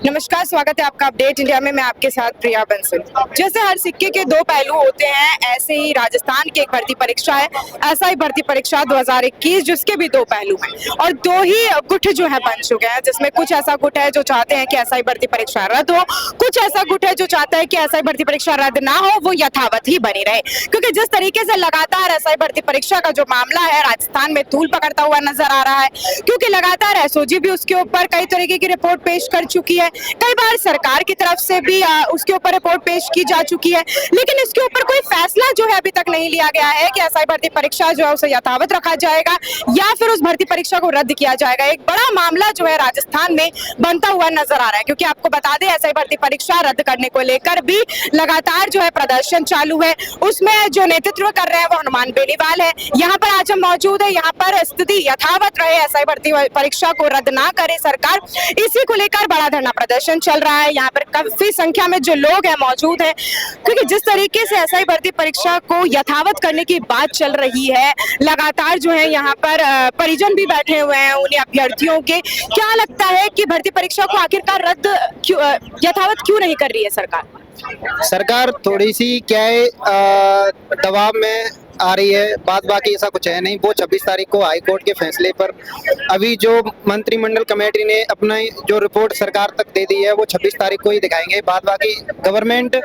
नमस्कार, स्वागत है आपका अपडेट इंडिया में। मैं आपके साथ प्रिया बंसल। जैसे हर सिक्के के दो पहलू होते हैं, ऐसे ही राजस्थान की एक भर्ती परीक्षा है, ऐसा ही भर्ती परीक्षा 2021, जिसके भी दो पहलू हैं और दो ही गुट जो है बन चुके हैं, जिसमें कुछ ऐसा गुट है जो चाहते हैं कि ऐसा ही भर्ती परीक्षा रद्द हो, कुछ ऐसा गुट है जो चाहता है कि ऐसा ही भर्ती परीक्षा रद्द ना हो, वो यथावत ही बनी रहे। क्योंकि जिस तरीके से लगातार ऐसा ही भर्ती परीक्षा का जो मामला है राजस्थान में तूल पकड़ता हुआ नजर आ रहा है, क्योंकि लगातार एसओजी भी उसके ऊपर कई तरीके की रिपोर्ट पेश कर चुकी है, कई बार सरकार की तरफ से भी उसके ऊपर रिपोर्ट पेश की जा चुकी है, लेकिन इसके ऊपर कोई फैसला जो है अभी तक नहीं लिया गया है कि एसआई भर्ती परीक्षा जो है उसे यथावत रखा जाएगा या फिर उस भर्ती परीक्षा को रद्द किया जाएगा। एक बड़ा मामला जो है राजस्थान में बनता हुआ नजर आ रहा है, क्योंकि आपको बता दें एसआई भर्ती परीक्षा रद्द करने को लेकर भी लगातार जो है प्रदर्शन चालू है। उसमें जो नेतृत्व कर रहे हैं वो हनुमान बेनीवाल है। यहाँ पर आज हम मौजूद है, यहाँ पर स्थिति यथावत रहे, एसआई भर्ती परीक्षा को रद्द ना करे सरकार, इसी को लेकर बड़ा धरना प्रदर्शन चल रहा है। यहाँ पर काफी संख्या में जो लोग हैं मौजूद हैं, क्योंकि जिस तरीके से एसआई भर्ती परीक्षा को यथावत करने की बात चल रही है, लगातार जो है यहाँ पर परिजन भी बैठे हुए हैं उन्हीं अभ्यर्थियों के। क्या लगता है कि भर्ती परीक्षा को आखिरकार रद्द यथावत क्यों नहीं कर रही है सरकार? सरकार थोड़ी सी क्या है दबाव में आ रही है, बात बाकी ऐसा कुछ है नहीं। वो 26 तारीख को हाई कोर्ट के फैसले पर अभी जो मंत्रिमंडल कमेटी ने अपना जो रिपोर्ट सरकार तक दे दी है वो 26 तारीख को ही दिखाएंगे। बात बाकी गवर्नमेंट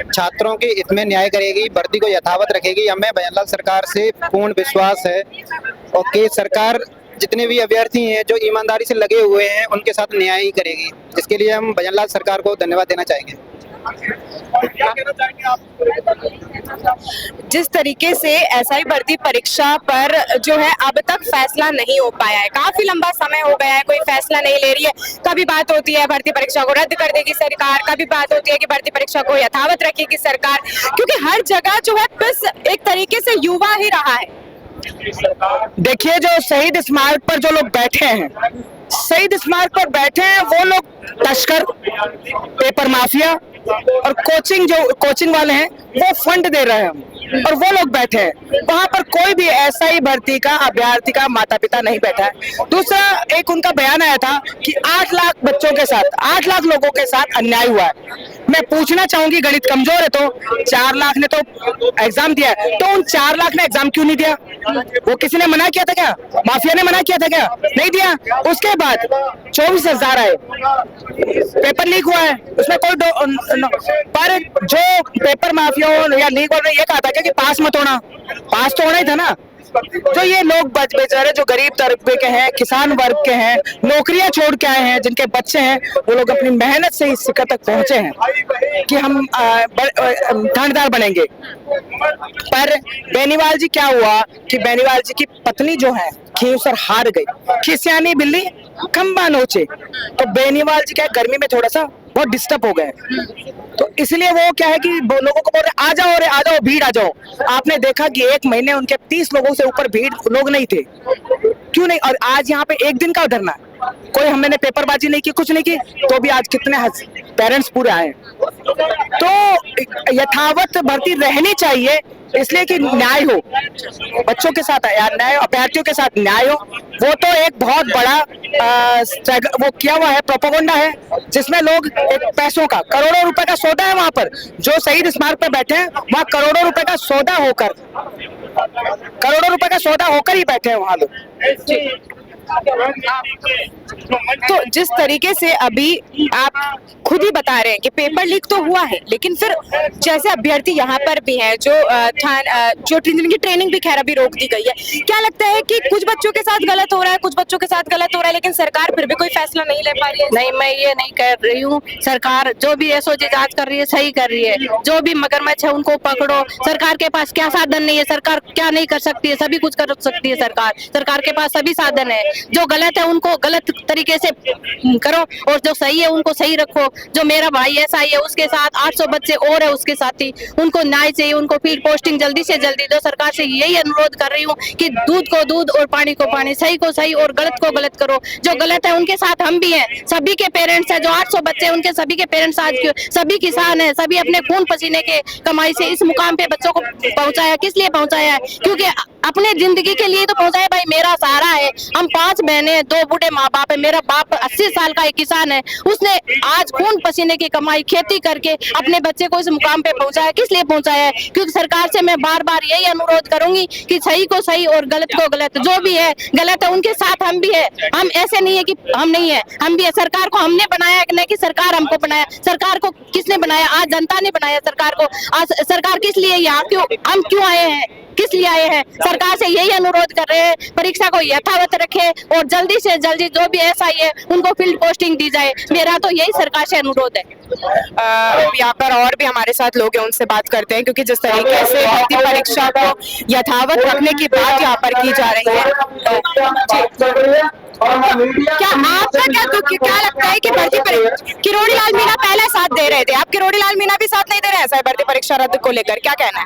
छात्रों के हित में न्याय करेगी, भर्ती को यथावत रखेगी। हमें भजनलाल सरकार से पूर्ण विश्वास है और कि सरकार जितने भी अभ्यर्थी हैं जो ईमानदारी से लगे हुए हैं उनके साथ न्याय ही करेगी। इसके लिए हम भजनलाल सरकार को धन्यवाद देना चाहेंगे। जिस तरीके से एसआई भर्ती परीक्षा पर जो है अब तक फैसला नहीं हो पाया है, काफी लंबा समय हो गया है, कोई फैसला नहीं ले रही है। कभी बात होती है भर्ती परीक्षा को रद्द कर देगी सरकार, कभी बात होती है कि भर्ती परीक्षा को यथावत रखेगी सरकार, क्योंकि हर जगह जो है बस एक तरीके से युवा ही रहा है। देखिए, जो शहीद स्मारक पर जो लोग बैठे हैं, शहीद स्मारक पर बैठे हैं वो लोग तस्कर, पेपर माफिया और कोचिंग वाले हैं, वो फंड दे रहे हैं और वो लोग बैठे हैं। वहां पर कोई भी ऐसा ही भर्ती का अभ्यर्थी का माता पिता नहीं बैठा है। दूसरा, एक उनका बयान आया था कि 8 लाख बच्चों के साथ, 8 लाख लोगों के साथ अन्याय हुआ है। मैं पूछना चाहूंगी, गणित कमजोर है तो 4 लाख ने तो एग्जाम दिया है, तो उन 4 लाख ने एग्जाम क्यों नहीं दिया? वो किसी ने मना किया था क्या? माफिया ने मना किया था क्या? नहीं दिया। उसके बाद 24,000 आए, पेपर लीक हुआ है, उसमें कोई पर जो पेपर माफियाओं या लीक वालों ने ये कहा था कि पास मत होना, पास तो होना ही था ना। जो ये लोग बेचारे जो गरीब तबके के हैं, किसान वर्ग के हैं, नौकरियां छोड़ के आए हैं, जिनके बच्चे हैं, वो लोग अपनी मेहनत से इस शिखर तक पहुंचे हैं कि हम धनदार बनेंगे। पर बेनीवाल जी क्या हुआ कि बेनीवाल जी की पत्नी जो है खींवसर हार गई, खिसियानी बिल्ली खंबा नोचे, तो बेनीवाल जी क्या गर्मी में थोड़ा सा बहुत डिस्टर्ब हो गए, तो इसलिए वो क्या है कि लोगों को बोल रहे आ जाओ रे, आ जाओ, भीड़ आ जाओ। आपने देखा कि 1 महीने उनके 30 लोगों से ऊपर भीड़ लोग नहीं थे, क्यों नहीं? और आज यहाँ पे एक दिन का धरना, कोई हमने पेपरबाजी नहीं की, कुछ नहीं की, तो भी आज कितने पेरेंट्स पूरे आए। तो यथावत भर्ती रहनी चाहिए, इसलिए कि न्याय हो, बच्चों के साथ न्याय, अभ्यर्थियों के साथ न्याय हो। वो तो एक बहुत बड़ा वो किया हुआ है, प्रोपेगेंडा है, जिसमें लोग एक पैसों का, करोड़ों रुपए का सौदा है। वहां पर जो शहीद स्मारक पर बैठे हैं, वहां करोड़ों रुपए का सौदा होकर, करोड़ों रुपए का सौदा होकर ही बैठे हैं वहां लोग। तो जिस तरीके से अभी आप खुद ही बता रहे हैं कि पेपर लीक तो हुआ है, लेकिन फिर जैसे अभ्यर्थी यहाँ पर भी हैं जो जिनकी ट्रेनिंग भी खैर अभी रोक दी गई है, क्या लगता है कि कुछ बच्चों के साथ गलत हो रहा है, कुछ बच्चों के साथ गलत हो रहा है, लेकिन सरकार फिर भी कोई फैसला नहीं ले पा रही है? नहीं, मैं ये नहीं कह रही हूँ। सरकार जो भी एसओजी जांच कर रही है सही कर रही है, जो भी मगरमच्छ है उनको पकड़ो। सरकार के पास क्या साधन नहीं है? सरकार क्या नहीं कर सकती है? सभी कुछ कर सकती है सरकार के पास सभी साधन है। जो गलत है उनको गलत तरीके से करो और जो सही है उनको सही रखो। जो मेरा भाई ऐसा ही है, उसके साथ 800 बच्चे और है उसके साथी, उनको न्याय चाहिए, उनको फील्ड पोस्टिंग जल्दी से जल्दी दो। सरकार से यही अनुरोध कर रही हूँ कि दूध को दूध और पानी को पानी, सही को सही और गलत को गलत करो। जो गलत है उनके साथ हम भी हैं, सभी के पेरेंट्स हैं, जो 800 बच्चे उनके सभी के पेरेंट्स आज सभी किसान हैं, सभी अपने खून पसीने के कमाई से इस मुकाम पे बच्चों को पहुंचाया। किस लिए पहुंचाया है? क्योंकि अपने जिंदगी के लिए तो पहुंचाए। भाई मेरा सहारा है, हम 5 बहनें हैं, 2 बूढ़े माँ बाप है। मेरा बाप 80 साल का एक किसान है, उसने आज खून पसीने की कमाई खेती करके अपने बच्चे को इस मुकाम पे पहुंचाया। किस लिए पहुंचाया है? क्योंकि सरकार से मैं बार बार यही अनुरोध करूंगी कि सही को सही और गलत को गलत, जो भी है गलत है उनके साथ हम भी है। हम ऐसे नहीं है कि हम नहीं है, हम भी है। सरकार को हमने बनाया कि नहीं कि सरकार हमको बनाया? सरकार को किसने बनाया? आज जनता ने बनाया सरकार को। आज सरकार किस लिए यहाँ क्यों हम क्यों आए हैं, किस लिए आए हैं? सरकार से यही अनुरोध कर रहे हैं, परीक्षा को यथावत रखे और जल्दी से जल्दी जो भी ऐसा ही है उनको फील्ड पोस्टिंग दी जाए। मेरा तो यही सरकार से अनुरोध है। यहाँ पर और भी हमारे साथ लोग हैं, उनसे बात करते हैं, क्योंकि जिस तरीके से भर्ती परीक्षा को यथावत रखने की बात यहाँ पर की जा रही है, क्या आपका क्या लगता है कि भर्ती परीक्षा, किरोड़ी लाल मीणा पहले साथ दे रहे थे, आप किरोड़ी लाल मीणा भी साथ नहीं दे रहे हैं भर्ती परीक्षा रद्द को लेकर, क्या कहना है?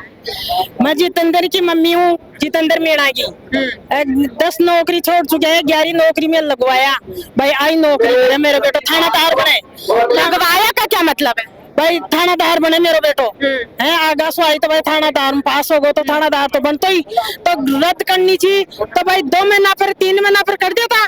मैं जितेंद्र की मम्मी हूँ, जितेंद्र मीणा की। 10 नौकरी छोड़ चुके हैं, 11वीं नौकरी में लगवाया। भाई आई नौकरी है, मेरे बेटो थानादार बने। लगवाया का क्या मतलब है? भाई थानादार बने मेरे बेटो है, आगा सो आई तो भाई थानादार में पास हो गो तो थानादार तो बनते ही, तो रद्द करनी चाहिए। तो भाई 2 महीना पर 3 महीना पर कर देता है।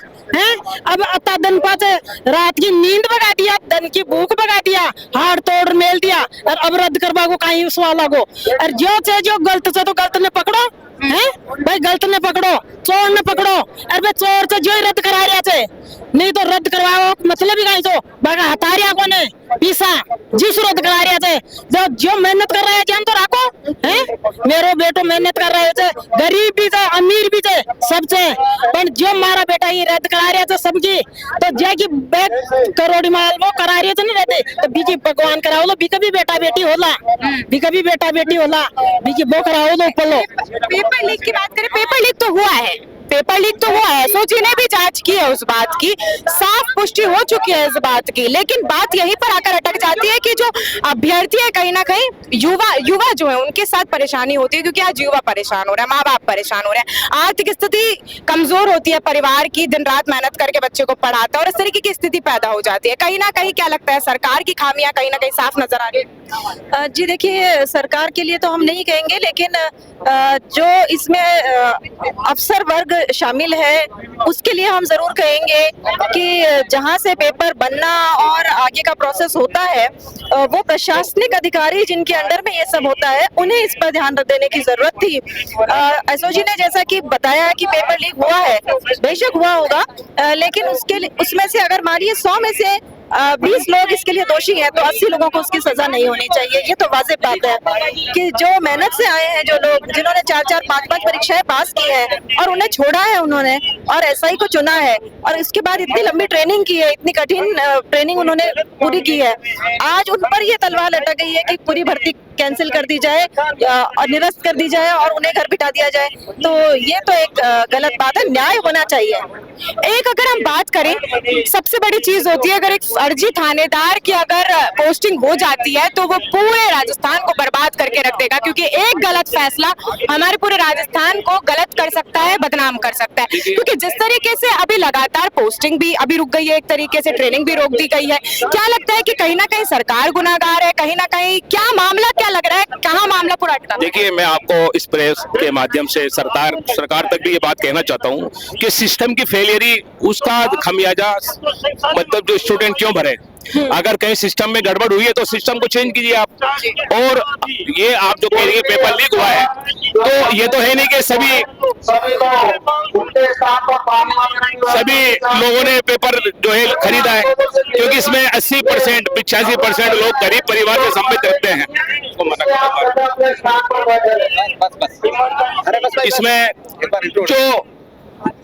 अब अता दिन पास रात की नींद भगा दिया, दिन की भूख भगा दिया, हाथ तोड़ मेल दिया, और अब रद्द करवा को कहीं सवाल को। और जो गलत से तो गलत ने पकड़ो है भाई, गलत ने पकड़ो, चोर ने पकड़ो। अरे चोर से जो ही रद्द करा रहा थे, नहीं तो रद्द करवाओ मतलब ही कहीं तो बागा हतारिया को ने पीसा जिस रद्द करा रहा थे। जो मेहनत कर रहे हैं जान तो राखो है। मेरे बेटो मेहनत कर रहे थे, गरीब भी थे अमीर भी थे सबसे, पर जो मारा बेटा ये रद्द करा रहा था सबकी, तो जय की करोड़ी माल वो करा रहे थे नहीं रहते, तो बीजी भगवान कराओ लो, भी बेटा बेटी होला, भी बेटा बेटी होला, बीजी वो कराओ लो ऊपर लो। पेपर लीक की बात करें, पेपर लीक तो हुआ है, पेपर लीक तो हुआ है, एसओजी ने भी जांच की है उस बात की, साफ पुष्टि हो चुकी है इस बात की, लेकिन बात यहीं पर आकर अटक जाती है कि जो अभ्यर्थी है कहीं ना कहीं युवा जो है उनके साथ परेशानी होती है, क्योंकि आज युवा परेशान हो रहा है, माँ बाप परेशान हो रहे हैं, आर्थिक स्थिति कमजोर होती है परिवार की, दिन रात मेहनत करके बच्चे को पढ़ाता है और इस तरीके की स्थिति पैदा हो जाती है। कहीं ना कहीं क्या लगता है सरकार की खामियां कहीं ना कहीं साफ नजर आ रही है? जी देखिए, सरकार के लिए तो हम नहीं कहेंगे, लेकिन जो इसमें अफसर वर्ग शामिल है उसके लिए हम जरूर कहेंगे कि जहां से पेपर बनना और आगे का प्रोसेस होता है, वो प्रशासनिक अधिकारी जिनके अंडर में ये सब होता है उन्हें इस पर ध्यान देने की जरूरत थी। एसओजी ने जैसा कि बताया कि पेपर लीक हुआ है, बेशक हुआ होगा, लेकिन उसमें से अगर मानिए 100 में से 20 लोग इसके लिए दोषी हैं, तो 80 लोगों को उसकी सजा नहीं होनी चाहिए। ये तो वाजिब बात है कि जो मेहनत से आए हैं, जो लोग जिन्होंने 4-4, 5-5 परीक्षाएं पास की हैं और उन्हें छोड़ा है उन्होंने और एसआई को चुना है, और इसके बाद इतनी लंबी ट्रेनिंग की है, इतनी कठिन ट्रेनिंग उन्होंने पूरी की है, आज उन पर ये तलवार लटक गई है कि पूरी भर्ती कैंसिल कर दी जाए और निरस्त कर दी जाए और उन्हें घर बिठा दिया जाए। तो ये तो एक गलत बात है, न्याय होना चाहिए। एक अगर हम बात करें, सबसे बड़ी चीज होती है, अगर एक फर्जी थानेदार की अगर पोस्टिंग हो जाती है तो वो पूरे राजस्थान को बर्बाद करके रख देगा, क्योंकि एक गलत फैसला हमारे पूरे राजस्थान को गलत कर सकता है, बदनाम कर सकता है। क्योंकि जिस तरीके से अभी लगातार पोस्टिंग भी अभी रुक गई है, एक तरीके से ट्रेनिंग भी रोक दी गई है, क्या लगता है कि कहीं ना कहीं सरकार गुनाहगार है, कहीं ना कहीं क्या मामला, क्या लग रहा है, कहाँ मामला पूरा अटका? देखिए, मैं आपको इस प्रेस के माध्यम से सरकार तक भी ये बात कहना चाहता हूँ कि सिस्टम की फेलियरी, उसका खमियाजा मतलब जो स्टूडेंट क्यों भरे। अगर कहीं सिस्टम में गड़बड़ हुई है तो सिस्टम को चेंज कीजिए आप। और ये आप जो कह रही है पेपर लीक हुआ है, तो ये तो है नहीं कि सभी लोगों ने पेपर जो है खरीदा है, क्योंकि इसमें 80%, 85% लोग गरीब परिवार से संबंधित रहते हैं। इसमें जो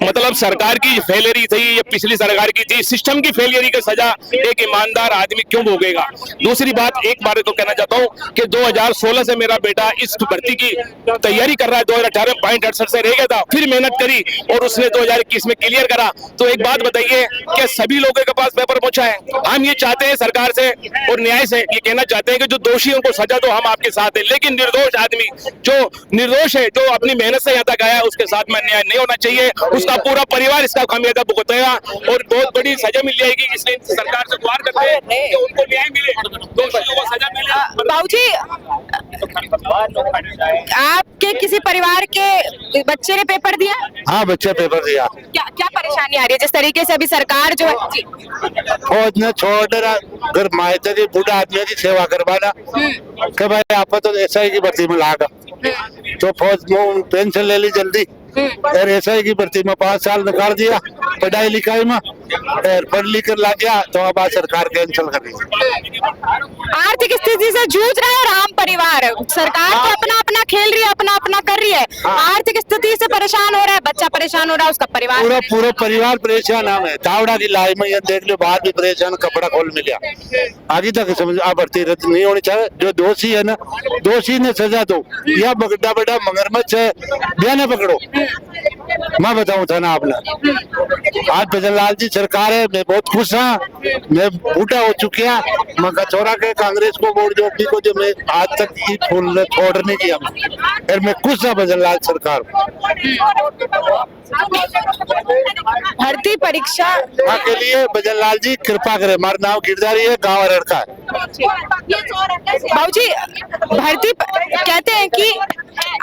मतलब सरकार की फेलियरी थी, ये पिछली सरकार की थी, सिस्टम की फेलियरी की सजा एक ईमानदार आदमी क्यों भोगेगा। दूसरी बात, एक बार तो कहना चाहता हूँ कि 2016 से मेरा बेटा इस भर्ती की तैयारी कर रहा है, 2018 में 0.68 से रह गया था, फिर मेहनत करी और उसने 2021 में क्लियर करा। तो एक बात बताइए, क्या सभी लोगों के पास पेपर पहुंचा है? हम ये चाहते हैं सरकार से और न्याय से ये कहना चाहते हैं कि जो दोषियों को सजा दो, हम आपके साथ हैं, लेकिन निर्दोष आदमी जो निर्दोष है, जो अपनी मेहनत से यहाँ तक आया, उसके साथ में न्याय नहीं होना चाहिए। उसका पूरा परिवार इसका खामियाजा भुगतेगा और बहुत बड़ी सजा मिल जाएगी। इसलिए सरकार से गुहार करते हैं कि उनको न्याय मिले, दोषियों को सजा मिले। बाबूजी, आप आपके किसी परिवार के बच्चे ने पेपर दिया? हाँ, बच्चे पेपर दिया। क्या क्या परेशानी आ रही है जिस तरीके से अभी सरकार जो है जी, फौज ने छोड़ अगर मायते की बूढ़ा आदमी की सेवा करवाना कि भाई आप तो ऐसा ही की भर्ती में लागा तो फौज में पेंशन ले ली जल्दी और ऐसा ही की भर्ती में 5 साल निकाल दिया पढ़ाई लिखाई में और पढ़ लिख कर ला गया तो अब आज सरकार कैंसिल कर रही है। आर्थिक स्थिति से जूझ रहा है राम परिवार। सरकार तो अपना अपना खेल रही है, अपना अपना कर रही है। आर्थिक स्थिति से परेशान हो रहा है, बच्चा परेशान हो रहा है, उसका परिवार पूरा पूरा परिवार परेशान है। तावड़ा की लाई में ये देख लो बाहर भी परेशान, कपड़ा खोल मिल गया। आगे तक समझ आ भर्ती रद्द नहीं होनी चाहिए। जो दोषी है ना, दोषी ने सजा दो। यह बड़ा बड़ा मगरमच्छ है, बयाने पकड़ो। मैं बताऊं था ना आपने, आज भजनलाल जी सरकार है, मैं बहुत खुश हूँ। मैं बूढ़ा हो चुका, मैं छोरा के कांग्रेस को वोट जोड़ने को जो मैं आज तक ही फूल छोड़ने किया और मैं खुश हूँ भजनलाल सरकार। भर्ती परीक्षा के लिए भजनलाल जी कृपा करें। हमारा नाम गिरधारी है, गाँव अरड़का है। बाबूजी, भर्ती कहते हैं कि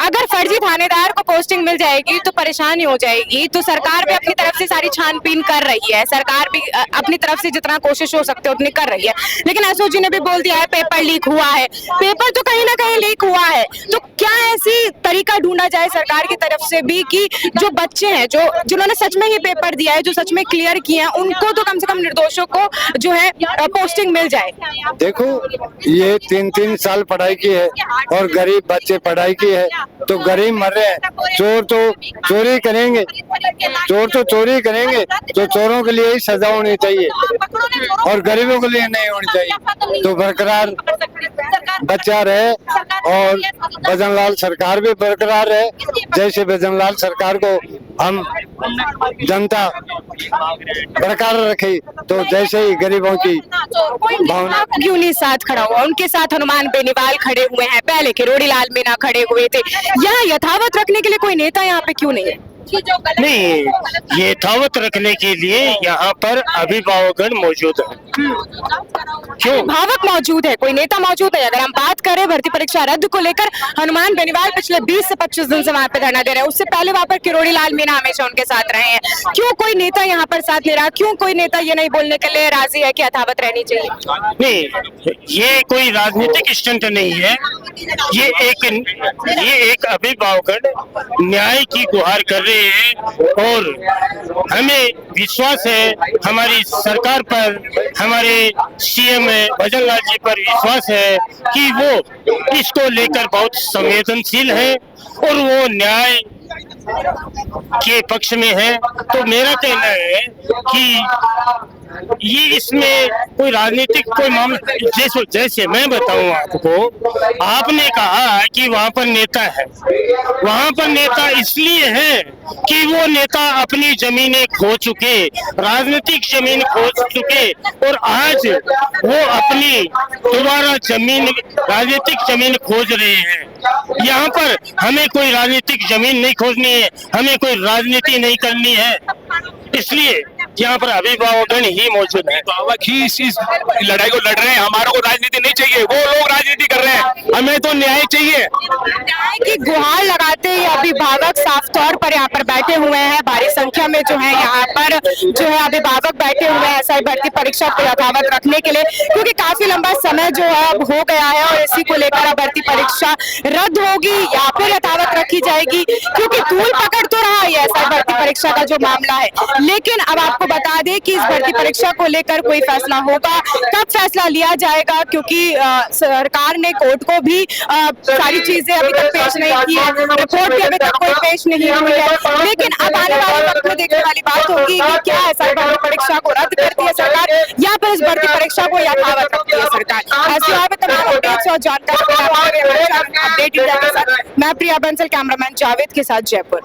अगर फर्जी थानेदार को पोस्टिंग मिल जाएगी तो परेशानी हो जाएगी, तो सरकार भी अपनी तरफ से सारी छानबीन कर रही है। सरकार भी अपनी तरफ से जितना कोशिश हो सकते उतनी कर रही है, लेकिन एसओजी ने भी बोल दिया है पेपर लीक हुआ है। पेपर तो कहीं ना कहीं लीक हुआ है, तो क्या ऐसी तरीका ढूंढा जाए सरकार की तरफ से भी कि जो बच्चे हैं, जो जिन्होंने सच में ही पेपर दिया है, जो सच में क्लियर किए हैं, उनको तो कम से कम निर्दोषों को जो है पोस्टिंग मिल जाए। देखो, ये 3-3 साल पढ़ाई की है और गरीब बच्चे पढ़ाई की है तो गरीब मर रहे हैं। चोर तो चोरी करेंगे, चोर तो चोरी करेंगे, तो चोरों के लिए ही सजा होनी चाहिए और गरीबों के लिए नहीं होनी चाहिए। तो बरकरार बच्चा रहे और भजनलाल सरकार भी बरकरार रहे। जैसे भजनलाल सरकार को हम जनता बरकरार रखे तो जैसे ही गरीबों की भावना। क्यों नहीं साथ खड़ा हुआ? उनके साथ हनुमान बेनीवाल खड़े हुए हैं, पहले किरोड़ी लाल मीणा खड़े हुए थे। यहाँ यथावत रखने के लिए कोई नेता यहाँ पे क्यों नहीं है? नहीं, ये यथावत रखने के लिए यहाँ पर अभिभावकगण मौजूद है। क्यों अभिभावक मौजूद है, कोई नेता मौजूद है? अगर हम बात करें भर्ती परीक्षा रद्द को लेकर, हनुमान बेनीवाल पिछले 20 से 25 दिन से वहाँ पे धरना दे रहे हैं। उससे पहले वहाँ पर किरोड़ी लाल मीणा हमेशा उनके साथ रहे हैं। क्यों कोई नेता यहाँ पर साथ ले रहा? क्यों कोई नेता ये नहीं बोलने के लिए राजी है कि यथावत रहनी चाहिए? नहीं, ये कोई राजनीतिक स्टंट नहीं है। ये एक अभिभावकगण न्याय की गुहार कर रहे हैं और हमें विश्वास है हमारी सरकार पर, हमारे सीएम भजनलाल जी पर विश्वास है कि वो इसको लेकर बहुत संवेदनशील है और वो न्याय के पक्ष में है। तो मेरा कहना है कि ये इसमें कोई राजनीतिक कोई मामला, जैसे मैं बताऊं आपको, आपने कहा कि वहां पर नेता है। वहां पर नेता इसलिए है कि वो नेता अपनी जमीनें खो चुके, राजनीतिक जमीन खो चुके और आज वो अपनी दोबारा जमीन, राजनीतिक जमीन खोज रहे हैं। यहाँ पर हमें कोई राजनीतिक जमीन नहीं खोजनी है, हमें कोई राजनीति नहीं करनी है, इसलिए यहाँ पर अभिभावकगण ही मौजूद है। अभिभावक ही इस लड़ाई को लड़ रहे हैं। हमारे को राजनीति नहीं चाहिए, वो लोग राजनीति कर रहे हैं, हमें तो न्याय चाहिए। न्याय की गुहार लगाते ही अभिभावक साफ तौर पर यहाँ पर बैठे हुए हैं। भारी संख्या में जो है यहाँ पर जो है अभिभावक बैठे हुए हैं एसआई भर्ती परीक्षा को यथावत रखने के लिए, क्योंकि काफी लंबा समय जो है अब हो गया है और इसी को लेकर अब भर्ती परीक्षा रद्द होगी या फिर यथावत रखी जाएगी, क्योंकि धूल पकड़ तो रहा है एसआई भर्ती परीक्षा का जो मामला है। लेकिन अब आपको बता दें कि इस भर्ती परीक्षा को लेकर कोई फैसला होगा, कब फैसला लिया जाएगा, क्योंकि सरकार ने कोर्ट को भी सारी चीजें अभी तक पेश नहीं की है, रिपोर्ट भी अभी तक कोई पेश नहीं हुई है। लेकिन अब आने वाले वक्त में देखने वाली बात होगी कि क्या एसआई भर्ती परीक्षा को रद्द करती है सरकार या फिर इस भर्ती परीक्षा को यथावत रखती है सरकार। ऐसे यहाँ पे तमाम अपडेट्स और जानकारी अपडेट इंडिया के साथ मैं प्रिया बंसल, कैमरामैन जावेद के साथ जयपुर।